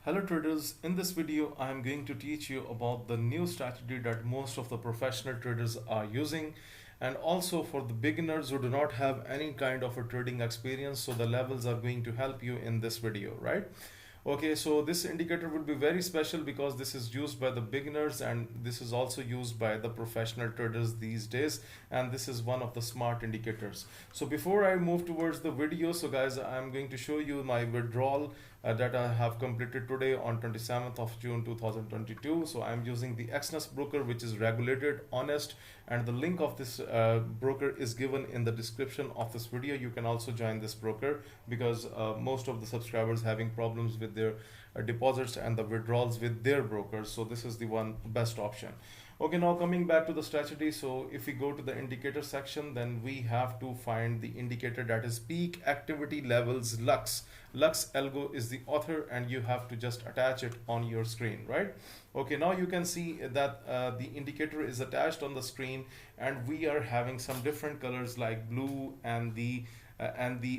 Hello traders, in this video I am going to teach you about the new strategy that most of the professional traders are using, and also for the beginners who do not have any kind of a trading experience, so the levels are going to help you in this video, right? Okay, so this indicator will be very special because this is used by the beginners and this is also used by the professional traders these days, and this is one of the smart indicators. So before I move towards the video, so guys, I'm going to show you my withdrawal that I have completed today on 27th of June 2022. So I'm using the Exness broker, which is regulated, honest, and the link of this broker is given in the description of this video. You can also join this broker because most of the subscribers having problems with their deposits and the withdrawals with their brokers, so this is the one best option. Okay, now coming back to the strategy, so if we go to the indicator section, then we have to find the indicator that is peak activity levels Lux. Lux Algo is the author and you have to just attach it on your screen, right? Okay, now you can see that the indicator is attached on the screen and we are having some different colors like blue and the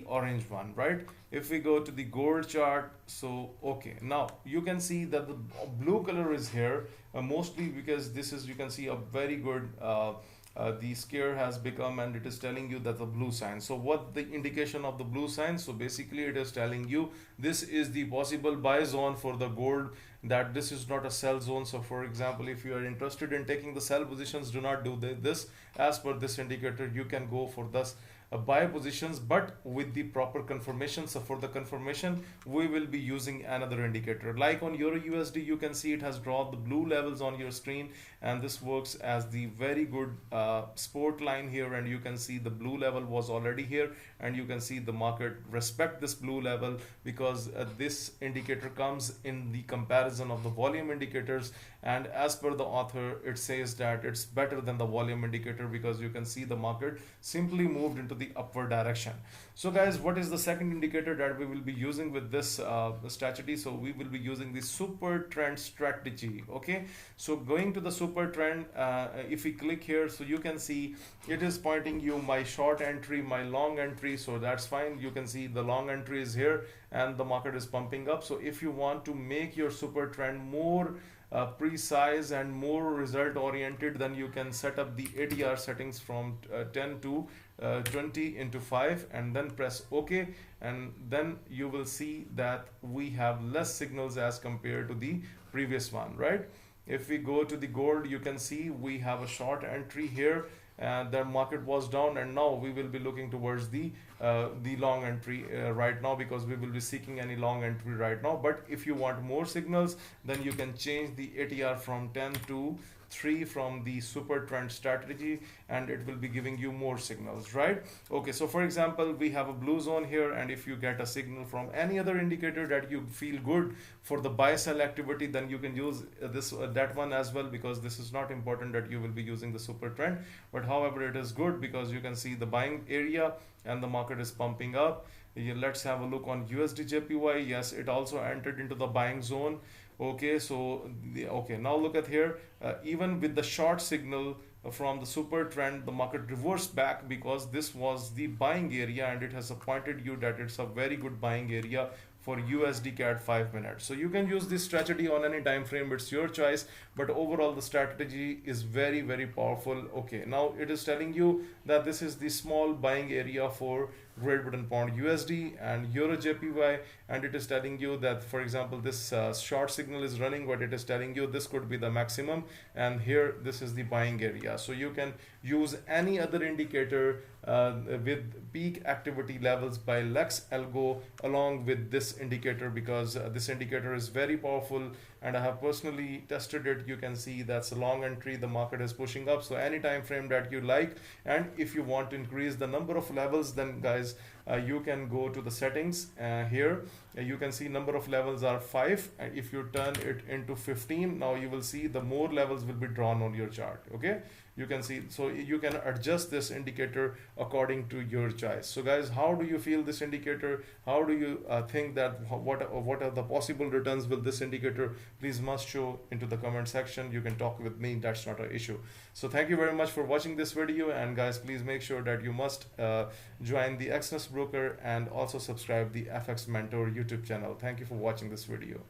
orange one, right? If we go to the gold chart, so okay, now you can see that the blue color is here mostly because this is, you can see a very good the scare has become, and it is telling you that the blue sign. So what the indication of the blue sign? So basically it is telling you this is the possible buy zone for the gold, that this is not a sell zone. So for example, if you are interested in taking the sell positions, do not do this. As per this indicator, you can go for this buy positions, but with the proper confirmation. So for the confirmation, we will be using another indicator. Like on Euro USD, you can see it has drawn the blue levels on your screen, and this works as the very good support line here, and you can see the blue level was already here, and you can see the market respect this blue level because this indicator comes in the comparison of the volume indicators, and as per the author, it says that it's better than the volume indicator because you can see the market simply moved into the upward direction. So guys, what is the second indicator that we will be using with this strategy? So we will be using the super trend strategy. Okay, so going to the super trend, if we click here, so you can see it is pointing you my short entry, my long entry, so that's fine. You can see the long entry is here and the market is pumping up. So if you want to make your super trend more precise and more result oriented, then you can set up the ATR settings from 10 to 20 into 5 and then press OK, and then you will see that we have less signals as compared to the previous one, right? If we go to the gold, you can see we have a short entry here and the market was down, and now we will be looking towards the long entry right now because we will be seeking any long entry right now. But if you want more signals, then you can change the ATR from 10 to 3 from the super trend strategy, and it will be giving you more signals, right? Okay, so for example, we have a blue zone here, and if you get a signal from any other indicator that you feel good for the buy sell activity, then you can use that one as well, because this is not important that you will be using the super trend, but however it is good because you can see the buying area and the market is pumping up. Let's have a look on USD JPY. Yes, it also entered into the buying zone. Okay, so okay, now look at here, even with the short signal from the super trend, the market reversed back because this was the buying area and it has pointed you that it's a very good buying area for USD CAD 5 minutes. So you can use this strategy on any time frame, it's your choice, but overall the strategy is very, very powerful. Okay, now it is telling you that this is the small buying area for Great Britain Pound USD and Euro JPY, and it is telling you that, for example, this short signal is running, but it is telling you this could be the maximum, and here this is the buying area. So you can use any other indicator with peak activity levels by Lux Algo along with this indicator, because this indicator is very powerful and I have personally tested it. You can see that's a long entry, the market is pushing up. So any time frame that you like, and if you want to increase the number of levels, then guys, you can go to the settings here. You can see number of levels are 5, and if you turn it into 15, now you will see the more levels will be drawn on your chart. Okay, you can see, so you can adjust this indicator according to your choice. So guys, how do you feel this indicator? How do you think that what are the possible returns with this indicator? Please must show into the comment section. You can talk with me, that's not an issue. So thank you very much for watching this video, and guys, please make sure that you must join the Exness broker and also subscribe the FX Mentor YouTube channel. Thank you for watching this video.